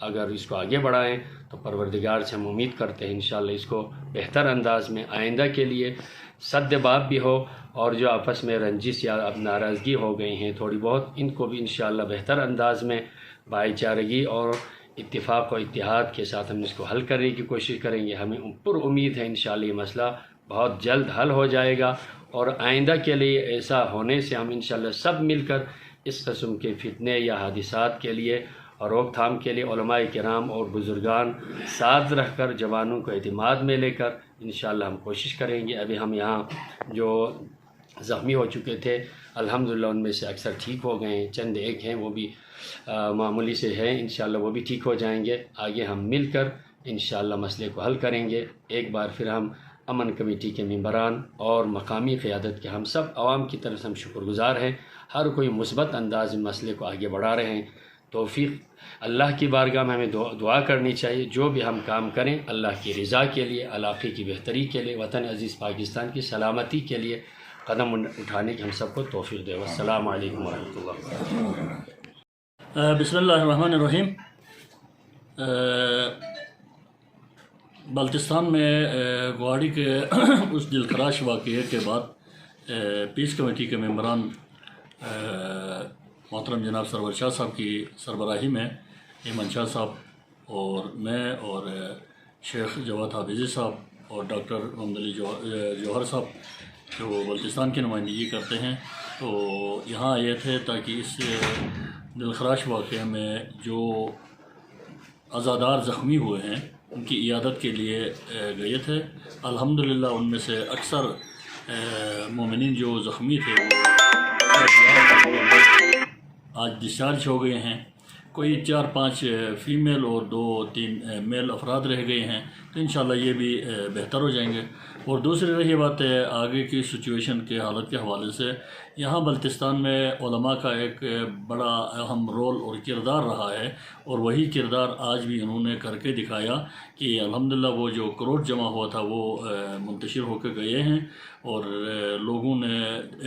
اگر اس کو آگے بڑھائیں تو پروردگار سے ہم امید کرتے ہیں انشاءاللہ اس کو بہتر انداز میں آئندہ کے لیے سد باب بھی ہو، اور جو آپس میں رنجش یا اب ناراضگی ہو گئی ہیں تھوڑی بہت، ان کو بھی انشاءاللہ بہتر انداز میں بھائی چارگی اور اتفاق و اتحاد کے ساتھ ہم اس کو حل کرنے کی کوشش کریں گے۔ ہمیں پر امید ہے انشاءاللہ یہ مسئلہ بہت جلد حل ہو جائے گا، اور آئندہ کے لیے ایسا ہونے سے ہم انشاءاللہ سب مل کر اس قسم کے فتنے یا حادثات کے لیے اور روک تھام کے لیے علماء کرام اور بزرگان ساتھ رہ کر جوانوں کو اعتماد میں لے کر انشاءاللہ ہم کوشش کریں گے۔ ابھی ہم یہاں جو زخمی ہو چکے تھے الحمدللہ ان میں سے اکثر ٹھیک ہو گئے ہیں، چند ایک ہیں وہ بھی معمولی سے ہیں، انشاءاللہ وہ بھی ٹھیک ہو جائیں گے۔ آگے ہم مل کر انشاءاللہ مسئلے کو حل کریں گے۔ ایک بار پھر ہم امن کمیٹی کے ممبران اور مقامی قیادت کے ہم سب عوام کی طرف سے ہم شکر گزار ہیں، ہر کوئی مثبت انداز میں مسئلے کو آگے بڑھا رہے ہیں۔ توفیق اللہ کی بارگاہ میں ہمیں دعا کرنی چاہیے، جو بھی ہم کام کریں اللہ کی رضا کے لیے، علاقے کی بہتری کے لیے، وطن عزیز پاکستان کی سلامتی کے لیے قدم اٹھانے کی ہم سب کو توفیق دے۔ والسلام علیکم ورحمۃ اللہ۔ بسم اللہ الرحمن الرحیم۔ بلتستان میں گواڑی کے اس دلخراش واقعے کے بعد پیس کمیٹی کے ممبران محترم جناب سرور شاہ صاحب کی سربراہی میں ایمن شاہ صاحب اور میں اور شیخ جواد حافظی صاحب اور ڈاکٹر محمد علی جوہر صاحب جو بلتستان کی نمائندگی کرتے ہیں، تو یہاں آئے تھے تاکہ اس دلخراش واقعے میں جو عزادار زخمی ہوئے ہیں ان کی عیادت کے لیے گئے تھے۔ الحمدللہ ان میں سے اکثر مومنین جو زخمی تھے آج ڈسچارج ہو گئے ہیں، کوئی 4-5 فیمیل اور 2-3 میل افراد رہ گئے ہیں، تو انشاءاللہ یہ بھی بہتر ہو جائیں گے۔ اور دوسری رہی بات ہے آگے کی سچویشن کے حالت کے حوالے سے، یہاں بلتستان میں علماء کا ایک بڑا اہم رول اور کردار رہا ہے، اور وہی کردار آج بھی انہوں نے کر کے دکھایا کہ الحمدللہ وہ جو کروڑ جمع ہوا تھا وہ منتشر ہو کے گئے ہیں، اور لوگوں نے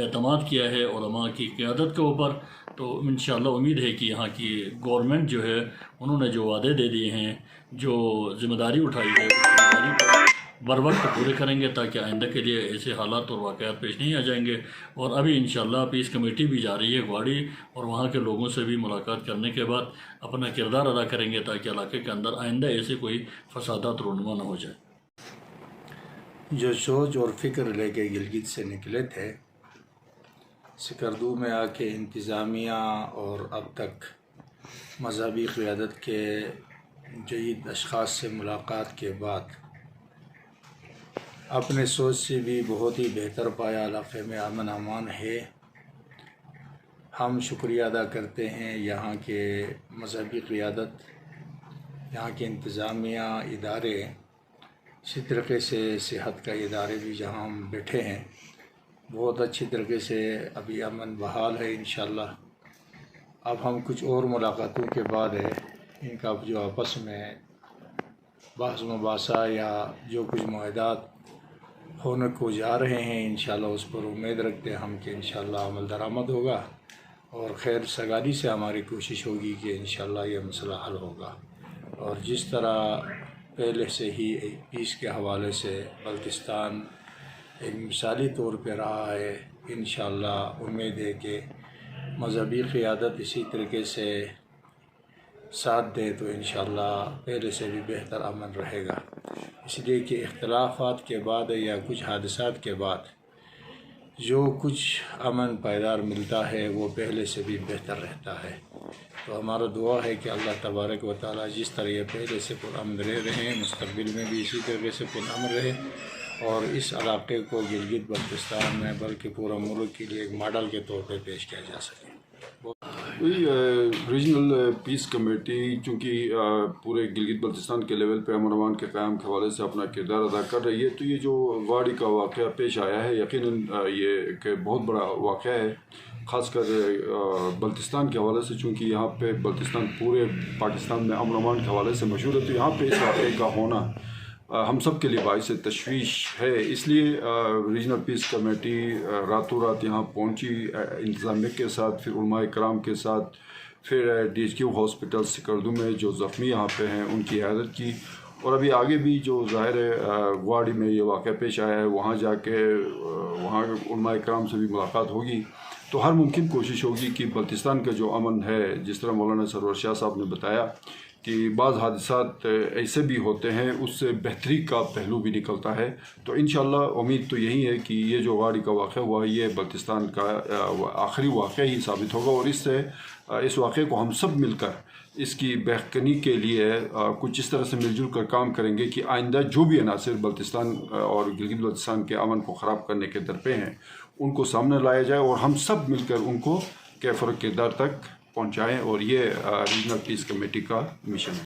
اعتماد کیا ہے علماء کی قیادت کے اوپر۔ تو انشاءاللہ امید ہے کہ یہاں کی گورنمنٹ جو ہے انہوں نے جو وعدے دے دیے ہیں، جو ذمہ داری اٹھائی ہے، اس ذمہ داری کو بر وقت پورے کریں گے تاکہ آئندہ کے لیے ایسے حالات اور واقعات پیش نہیں آ جائیں گے۔ اور ابھی انشاءاللہ پیس کمیٹی بھی جا رہی ہے گواڑی، اور وہاں کے لوگوں سے بھی ملاقات کرنے کے بعد اپنا کردار ادا کریں گے تاکہ علاقے کے اندر آئندہ ایسے کوئی فسادات رونما نہ ہو جائے۔ جو سوچ اور فکر لے کے گلگت سے نکلے تھے، سکردو میں آ کے انتظامیہ اور اب تک مذہبی قیادت کے جید اشخاص سے ملاقات کے بعد اپنے سوچ سے بھی بہت ہی بہتر پایا، علاقے میں امن امان ہے۔ ہم شکریہ ادا کرتے ہیں یہاں کے مذہبی قیادت، یہاں کے انتظامیہ ادارے، اسی طریقے سے صحت کا ادارے بھی جہاں ہم بیٹھے ہیں بہت اچھی طریقے سے ابھی امن بحال ہے انشاءاللہ۔ اب ہم کچھ اور ملاقاتوں کے بعد ہے ان کا جو آپس میں بحث مباحثہ یا جو کچھ معاہدات ہونے کو جا رہے ہیں انشاءاللہ اس پر امید رکھتے ہیں ہم کہ انشاءاللہ عمل درآمد ہوگا، اور خیر سگالی سے ہماری کوشش ہوگی کہ انشاءاللہ یہ مسئلہ حل ہوگا۔ اور جس طرح پہلے سے ہی پیس کے حوالے سے بلتستان ایک مثالی طور پہ رہا ہے، انشاءاللہ امید ہے کہ مذہبی قیادت اسی طریقے سے ساتھ دے تو انشاءاللہ پہلے سے بھی بہتر امن رہے گا۔ اس لیے کہ اختلافات کے بعد یا کچھ حادثات کے بعد جو کچھ امن پائیدار ملتا ہے وہ پہلے سے بھی بہتر رہتا ہے۔ تو ہمارا دعا ہے کہ اللہ تبارک و تعالیٰ جس طرح یہ پہلے سے پرامن رہے مستقبل میں بھی اسی طریقے سے پرامن رہے، اور اس علاقے کو گلگت بلتستان میں بلکہ پورا ملک کے لیے ایک ماڈل کے طور پہ پیش کیا جا سکے۔ ریجنل پیس کمیٹی چونکہ پورے گلگت بلتستان کے لیول پہ امن امان کے قیام کے حوالے سے اپنا کردار ادا کر رہی ہے، تو یہ جو گواڑی کا واقعہ پیش آیا ہے یقیناً یہ ایک بہت بڑا واقعہ ہے، خاص کر بلتستان کے حوالے سے، چونکہ یہاں پہ بلتستان پورے پاکستان میں امن امان کے حوالے سے مشہور ہے، تو یہاں پہ اس واقعے کا ہونا ہم سب کے لیے باعث تشویش ہے۔ اس لیے ریجنل پیس کمیٹی راتوں رات یہاں پہنچی انتظامیہ کے ساتھ، پھر علماء کرام کے ساتھ، پھر DHQ ہاسپٹل سکردو میں جو زخمی یہاں پہ ہیں ان کی عیادت کی، اور ابھی آگے بھی جو ظاہر ہے گواڑی میں یہ واقعہ پیش آیا ہے وہاں جا کے وہاں علماء کرام سے بھی ملاقات ہوگی، تو ہر ممکن کوشش ہوگی کہ بلتستان کا جو امن ہے، جس طرح مولانا سرور شاہ صاحب نے بتایا کہ بعض حادثات ایسے بھی ہوتے ہیں، اس سے بہتری کا پہلو بھی نکلتا ہے، تو انشاءاللہ امید تو یہی ہے کہ یہ جو گاڑی کا واقعہ ہوا یہ بلتستان کا آخری واقعہ ہی ثابت ہوگا، اور اس واقعے کو ہم سب مل کر اس کی بہتری کے لیے کچھ اس طرح سے مل جل کر کام کریں گے کہ آئندہ جو بھی عناصر بلتستان اور گلگت بلتستان کے امن کو خراب کرنے کے درپے ہیں ان کو سامنے لایا جائے، اور ہم سب مل کر ان کو کیفر و کردار تک پہنچائیں، اور یہ ریجنل پیس کمیٹی کا مشن ہے۔